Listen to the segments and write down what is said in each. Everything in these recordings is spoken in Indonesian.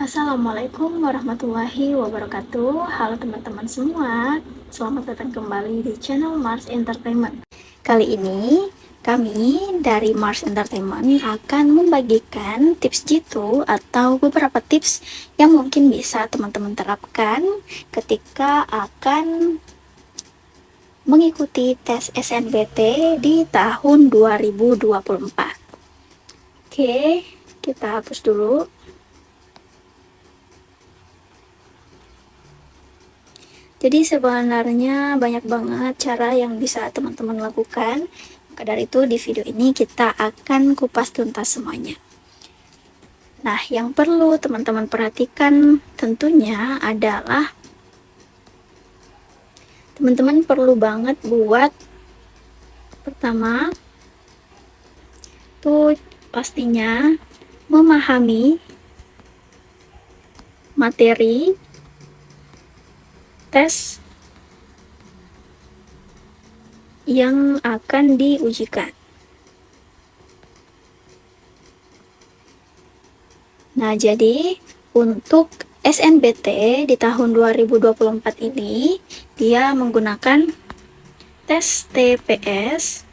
Assalamualaikum warahmatullahi wabarakatuh. Halo teman-teman semua, selamat datang kembali di channel Mars Entertainment. Kali ini kami dari Mars Entertainment akan membagikan tips jitu atau beberapa tips yang mungkin bisa teman-teman terapkan ketika akan mengikuti tes SNBT di tahun 2024. Oke, kita hapus dulu. Jadi sebenarnya banyak banget cara yang bisa teman-teman lakukan. Maka dari itu di video ini kita akan kupas tuntas semuanya. Nah, yang perlu teman-teman perhatikan tentunya adalah teman-teman perlu banget buat pertama tuh pastinya memahami materi tes yang akan diujikan. Nah, jadi untuk SNBT di tahun 2024 ini dia menggunakan tes TPS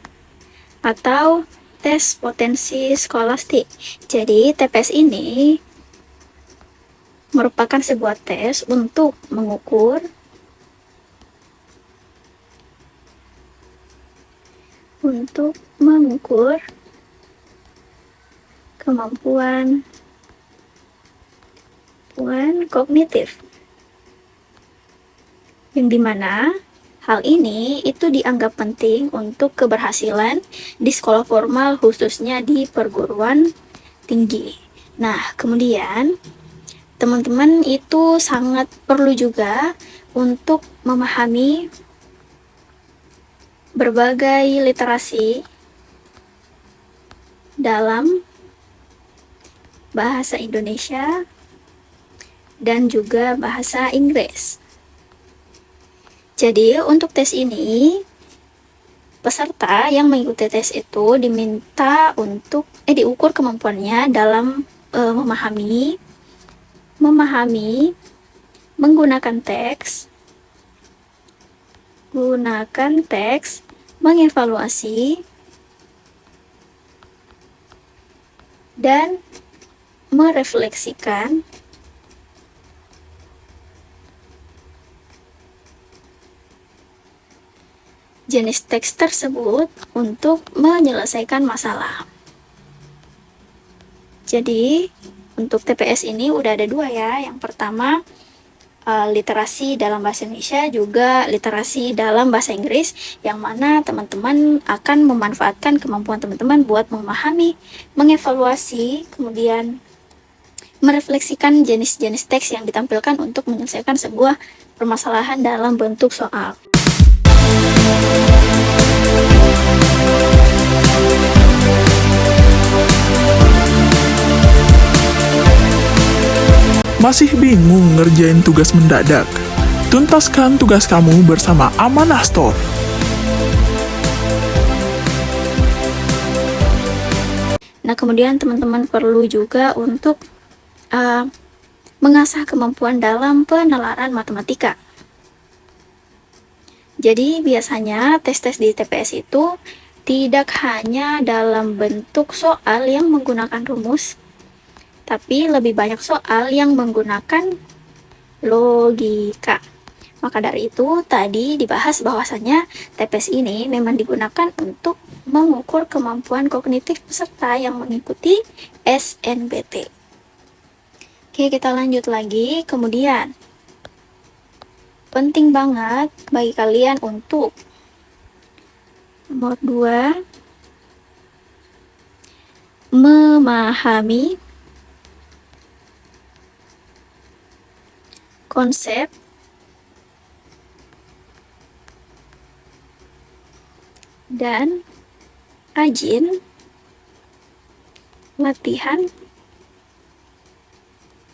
atau tes potensi skolastik. Jadi TPS ini merupakan sebuah tes untuk mengukur kemampuan kognitif, yang dimana hal ini itu dianggap penting untuk keberhasilan di sekolah formal, khususnya di perguruan tinggi. Nah, kemudian teman-teman itu sangat perlu juga untuk memahami berbagai literasi dalam bahasa Indonesia dan juga bahasa Inggris. Jadi untuk tes ini, peserta yang mengikuti tes itu diminta untuk diukur kemampuannya dalam memahami, menggunakan teks, mengevaluasi, dan merefleksikan jenis teks tersebut untuk menyelesaikan masalah. Jadi untuk TPS ini udah ada dua ya. Yang pertama literasi dalam bahasa Indonesia, juga literasi dalam bahasa Inggris, yang mana teman-teman akan memanfaatkan kemampuan teman-teman buat memahami, mengevaluasi, kemudian merefleksikan jenis-jenis teks yang ditampilkan untuk menyelesaikan sebuah permasalahan dalam bentuk soal. Masih bingung ngerjain tugas mendadak? Tuntaskan tugas kamu bersama Amanah Store. Nah, kemudian teman-teman perlu juga untuk mengasah kemampuan dalam penalaran matematika. Jadi biasanya tes-tes di TPS itu tidak hanya dalam bentuk soal yang menggunakan rumus, tapi lebih banyak soal yang menggunakan logika. Maka dari itu tadi dibahas bahwasanya TPS ini memang digunakan untuk mengukur kemampuan kognitif peserta yang mengikuti SNBT. Oke, kita lanjut lagi. Kemudian penting banget bagi kalian untuk nomor 2, memahami konsep dan rajin latihan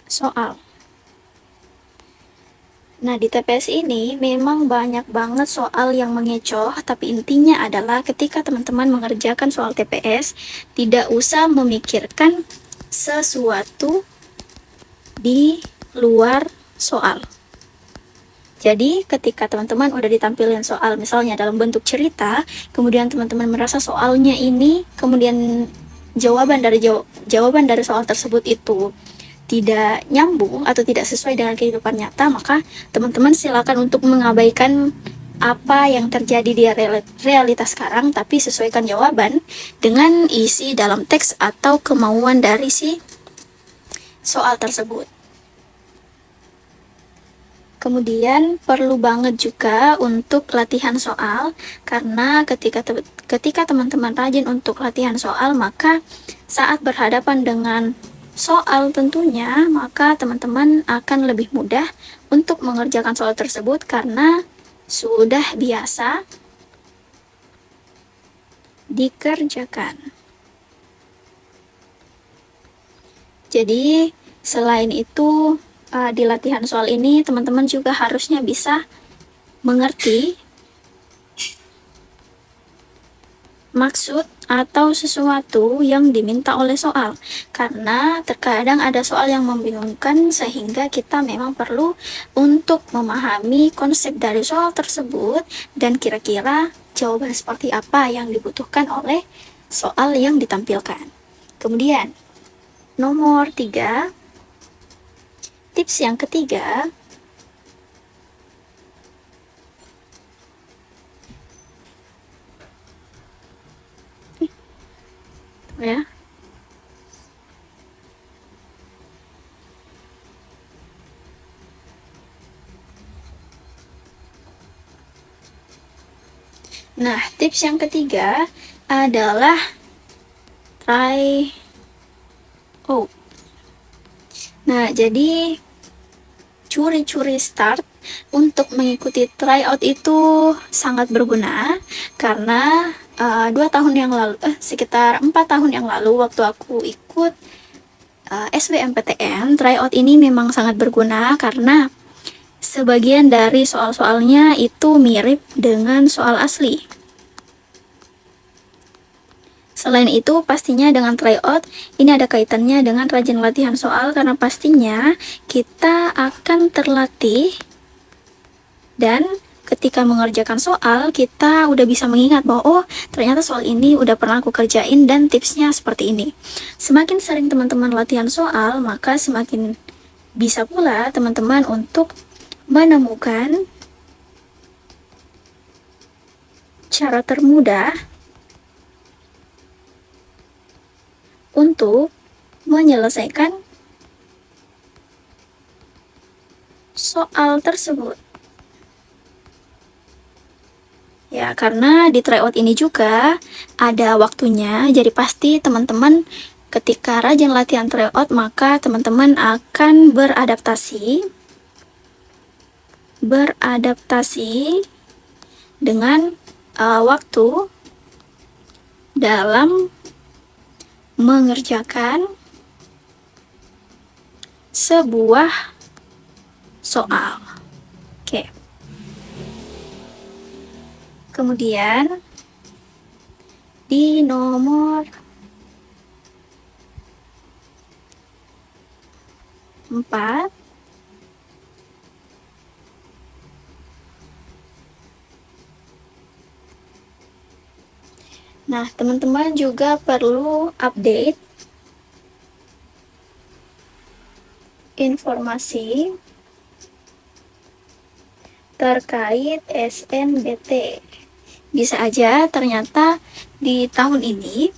soal. Nah, di TPS ini memang banyak banget soal yang mengecoh, tapi intinya adalah ketika teman-teman mengerjakan soal TPS, tidak usah memikirkan sesuatu di luar soal. Jadi ketika teman-teman udah ditampilkan soal misalnya dalam bentuk cerita, kemudian teman-teman merasa soalnya ini, kemudian jawaban dari soal tersebut itu tidak nyambung atau tidak sesuai dengan kehidupan nyata, maka teman-teman silakan untuk mengabaikan apa yang terjadi di realitas sekarang, tapi sesuaikan jawaban dengan isi dalam teks atau kemauan dari si soal tersebut. Kemudian perlu banget juga untuk latihan soal, karena ketika teman-teman rajin untuk latihan soal, maka saat berhadapan dengan soal tentunya, maka teman-teman akan lebih mudah untuk mengerjakan soal tersebut karena sudah biasa dikerjakan. Jadi selain itu, di latihan soal ini teman-teman juga harusnya bisa mengerti maksud atau sesuatu yang diminta oleh soal, karena terkadang ada soal yang membingungkan sehingga kita memang perlu untuk memahami konsep dari soal tersebut dan kira-kira jawaban seperti apa yang dibutuhkan oleh soal yang ditampilkan. Kemudian nomor 3, tips yang ketiga, ya. Nah, tips yang ketiga adalah try out. Nah, jadi curi-curi start untuk mengikuti tryout itu sangat berguna karena 2 tahun yang lalu, sekitar 4 tahun yang lalu waktu aku ikut SBMPTN, tryout ini memang sangat berguna karena sebagian dari soal-soalnya itu mirip dengan soal asli. Selain itu, pastinya dengan tryout, ini ada kaitannya dengan rajin latihan soal karena pastinya kita akan terlatih dan ketika mengerjakan soal, kita udah bisa mengingat bahwa oh, ternyata soal ini udah pernah aku kerjain dan tipsnya seperti ini. Semakin sering teman-teman latihan soal, maka semakin bisa pula teman-teman untuk menemukan cara termudah untuk menyelesaikan soal tersebut. Ya, karena di tryout ini juga ada waktunya, jadi pasti teman-teman ketika rajin latihan tryout, maka teman-teman akan beradaptasi dengan waktu dalam mengerjakan sebuah soal. Oke. Kemudian di nomor 4, nah, teman-teman juga perlu update informasi terkait SNBT. Bisa aja ternyata di tahun ini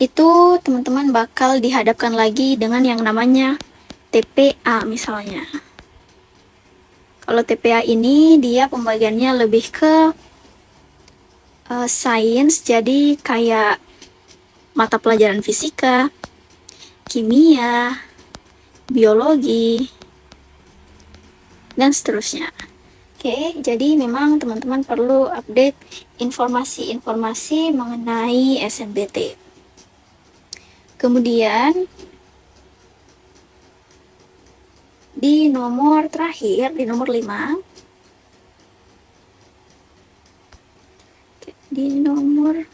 itu teman-teman bakal dihadapkan lagi dengan yang namanya TPA misalnya. Kalau TPA ini dia pembagiannya lebih ke sains, jadi kayak mata pelajaran fisika, kimia, biologi, dan seterusnya. Oke, jadi memang teman-teman perlu update informasi-informasi mengenai SNBT. Kemudian di nomor terakhir, di nomor 5, di nomor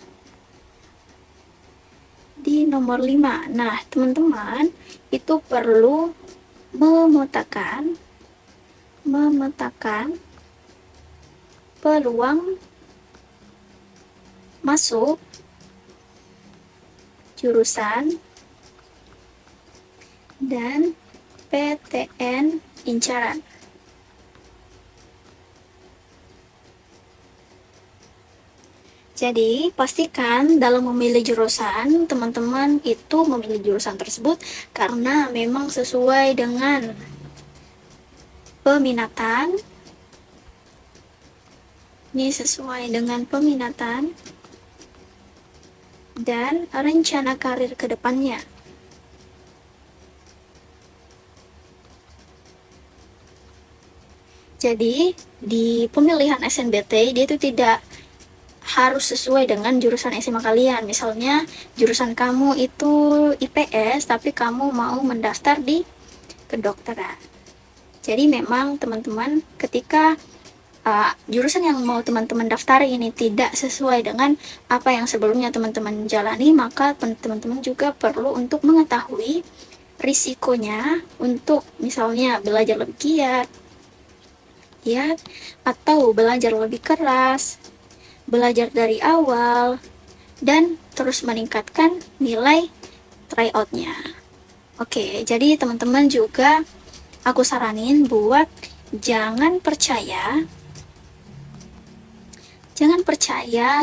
nomor 5. Nah, teman-teman itu perlu memetakan peluang masuk jurusan dan PTN incaran. Jadi, pastikan dalam memilih jurusan, teman-teman itu memilih jurusan tersebut karena memang sesuai dengan peminatan. Ini sesuai dengan peminatan dan rencana karir ke depannya. Jadi, di pemilihan SNBT, dia itu tidak harus sesuai dengan jurusan SMA kalian. Misalnya, jurusan kamu itu IPS, tapi kamu mau mendaftar di kedokteran. Jadi memang teman-teman ketika jurusan yang mau teman-teman daftari ini tidak sesuai dengan apa yang sebelumnya teman-teman jalani, maka teman-teman juga perlu untuk mengetahui risikonya untuk misalnya belajar lebih giat, ya, atau belajar lebih keras, belajar dari awal, dan terus meningkatkan nilai tryout-nya. Oke, jadi teman-teman juga aku saranin buat jangan percaya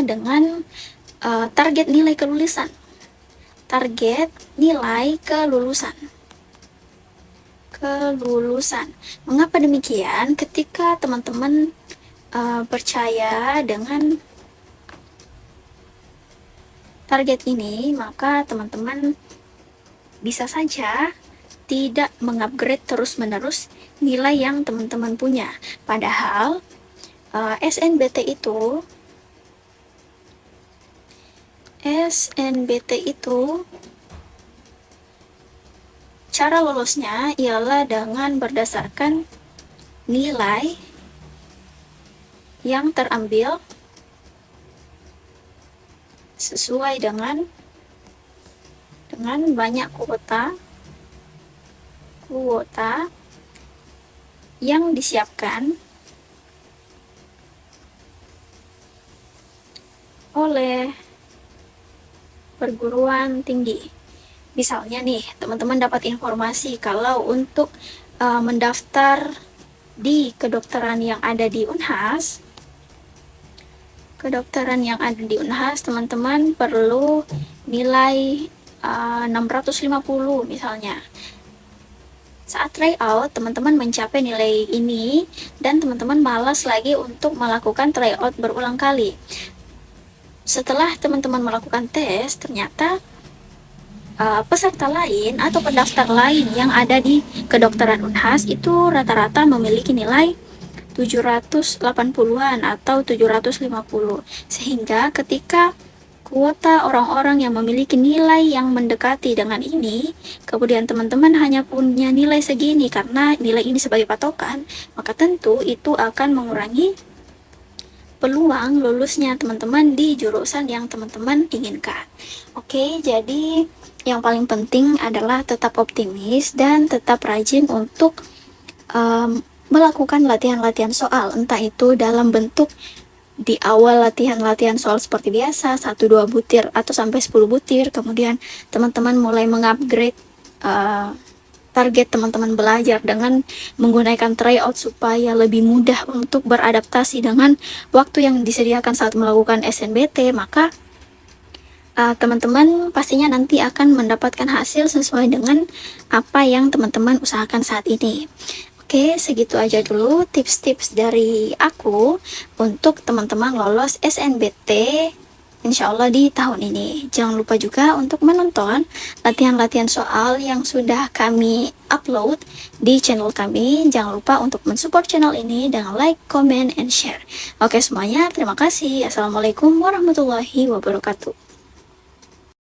dengan target nilai kelulusan. Target nilai kelulusan. Mengapa demikian? Ketika teman-teman percaya dengan target ini, maka teman-teman bisa saja tidak mengupgrade terus-menerus nilai yang teman-teman punya. Padahal SNBT itu cara lolusnya ialah dengan berdasarkan nilai yang terambil sesuai dengan banyak kuota yang disiapkan oleh perguruan tinggi. Misalnya nih, teman-teman dapat informasi kalau untuk mendaftar di kedokteran yang ada di Unhas, teman-teman perlu nilai 650 misalnya. Saat tryout, teman-teman mencapai nilai ini dan teman-teman malas lagi untuk melakukan tryout berulang kali. Setelah teman-teman melakukan tes, ternyata peserta lain atau pendaftar lain yang ada di kedokteran Unhas itu rata-rata memiliki nilai 780-an atau 750. Sehingga ketika kuota orang-orang yang memiliki nilai yang mendekati dengan ini, kemudian teman-teman hanya punya nilai segini karena nilai ini sebagai patokan, maka tentu itu akan mengurangi peluang lulusnya teman-teman di jurusan yang teman-teman inginkan. Oke, jadi yang paling penting adalah tetap optimis dan tetap rajin untuk melakukan latihan-latihan soal, entah itu dalam bentuk di awal latihan soal seperti biasa 1-2 butir atau sampai 10 butir, kemudian teman-teman mulai mengupgrade target teman-teman belajar dengan menggunakan tryout supaya lebih mudah untuk beradaptasi dengan waktu yang disediakan saat melakukan SNBT, maka teman-teman pastinya nanti akan mendapatkan hasil sesuai dengan apa yang teman-teman usahakan saat ini. Oke, segitu aja dulu tips-tips dari aku untuk teman-teman lolos SNBT insya Allah di tahun ini. Jangan lupa juga untuk menonton latihan-latihan soal yang sudah kami upload di channel kami. Jangan lupa untuk mensupport channel ini dengan like, comment, and share. Oke semuanya, terima kasih. Assalamualaikum warahmatullahi wabarakatuh.